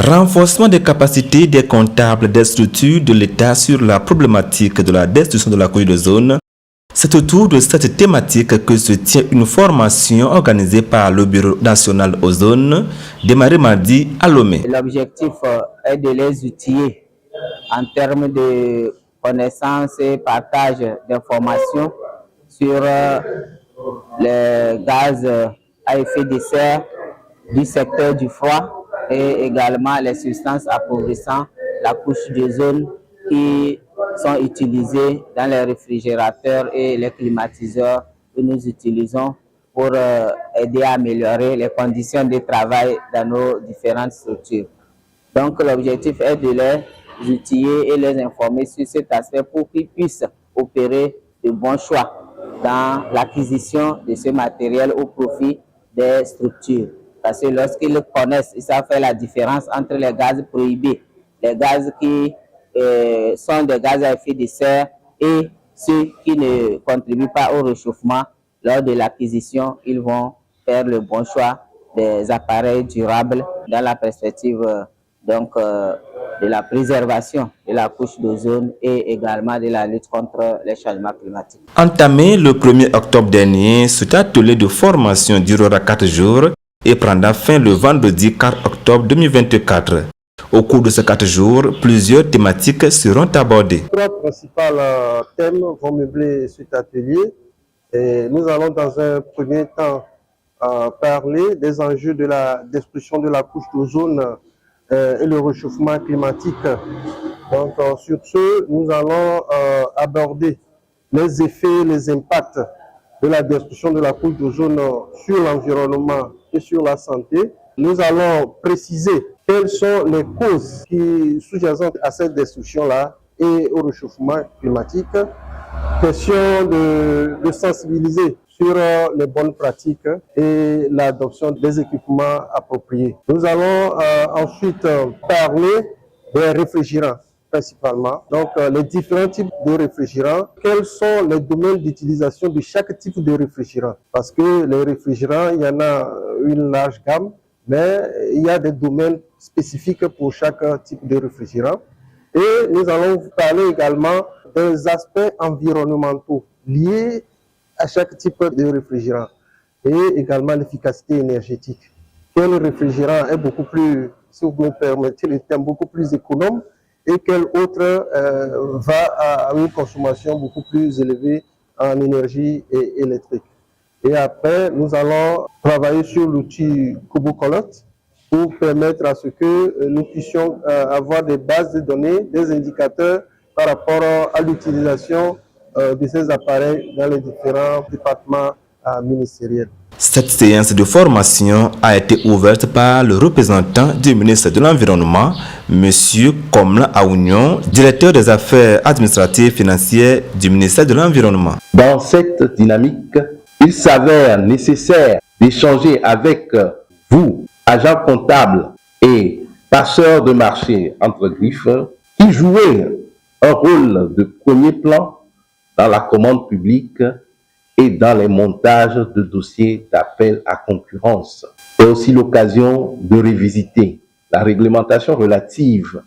Renforcement des capacités des comptables des structures de l'État sur la problématique de la destruction de la couche d'ozone. C'est autour de cette thématique que se tient une formation organisée par le Bureau national ozone, démarrée mardi à Lomé. L'objectif est de les outiller en termes de connaissances et partage d'informations sur les gaz à effet de serre du secteur du froid et également les substances appauvrissant la couche d'ozone qui sont utilisées dans les réfrigérateurs et les climatiseurs que nous utilisons pour aider à améliorer les conditions de travail dans nos différentes structures. Donc l'objectif est de les outiller et les informer sur cet aspect pour qu'ils puissent opérer de bons choix dans l'acquisition de ce matériel au profit des structures. Parce que lorsqu'ils connaissent, ils savent faire la différence entre les gaz prohibés, les gaz qui sont des gaz à effet de serre et ceux qui ne contribuent pas au réchauffement. Lors de l'acquisition, ils vont faire le bon choix des appareils durables dans la perspective de la préservation de la couche d'ozone et également de la lutte contre les changements climatiques. Entamé le 1er octobre dernier, cet atelier de formation durera 4 jours et prendra fin le vendredi 4 octobre 2024. Au cours de ces 4 jours, plusieurs thématiques seront abordées. 3 principaux thèmes vont meubler cet atelier. Et nous allons dans un premier temps parler des enjeux de la destruction de la couche d'ozone et le réchauffement climatique. Donc sur ce, nous allons aborder les effets, les impacts de la destruction de la couche d'ozone sur l'environnement et sur la santé. Nous allons préciser quelles sont les causes qui sous-jacentes à cette destruction-là et au réchauffement climatique. Question de sensibiliser sur les bonnes pratiques et l'adoption des équipements appropriés. Nous allons ensuite parler des réfrigérants principalement. Donc les différents types de réfrigérants, quels sont les domaines d'utilisation de chaque type de réfrigérant. Parce que les réfrigérants, il y en a une large gamme, mais il y a des domaines spécifiques pour chaque type de réfrigérant. Et nous allons parler également des aspects environnementaux liés à chaque type de réfrigérant et également l'efficacité énergétique. Quel réfrigérant est beaucoup plus, si vous me permettez le terme, beaucoup plus économe et quel autre va à une consommation beaucoup plus élevée en énergie électrique. Et après, nous allons travailler sur l'outil Kobocolot pour permettre à ce que nous puissions avoir des bases de données, des indicateurs par rapport à l'utilisation de ces appareils dans les différents départements ministériels. Cette séance de formation a été ouverte par le représentant du ministre de l'Environnement, M. Komla Aounion, directeur des affaires administratives et financières du ministère de l'Environnement. Dans cette dynamique, il s'avère nécessaire d'échanger avec vous, agents comptables et passeurs de marché entre griffes, qui jouaient un rôle de premier plan dans la commande publique et dans les montages de dossiers d'appel à concurrence. C'est aussi l'occasion de revisiter la réglementation relative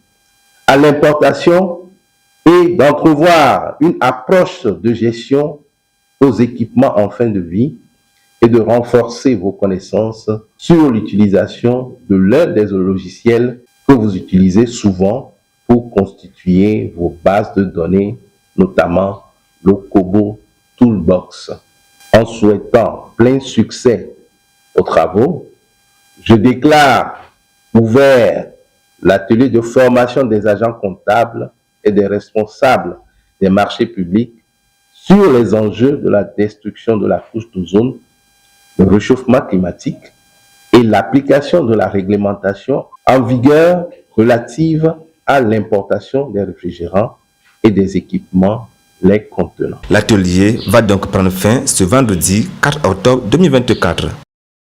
à l'importation et d'entrevoir une approche de gestion aux équipements en fin de vie et de renforcer vos connaissances sur l'utilisation de l'un des logiciels que vous utilisez souvent pour constituer vos bases de données, notamment le Kobo Toolbox. En souhaitant plein succès aux travaux, je déclare ouvert l'atelier de formation des agents comptables et des responsables des marchés publics sur les enjeux de la destruction de la couche d'ozone, le réchauffement climatique et l'application de la réglementation en vigueur relative à l'importation des réfrigérants et des équipements les contenant. L'atelier va donc prendre fin ce vendredi 4 octobre 2024.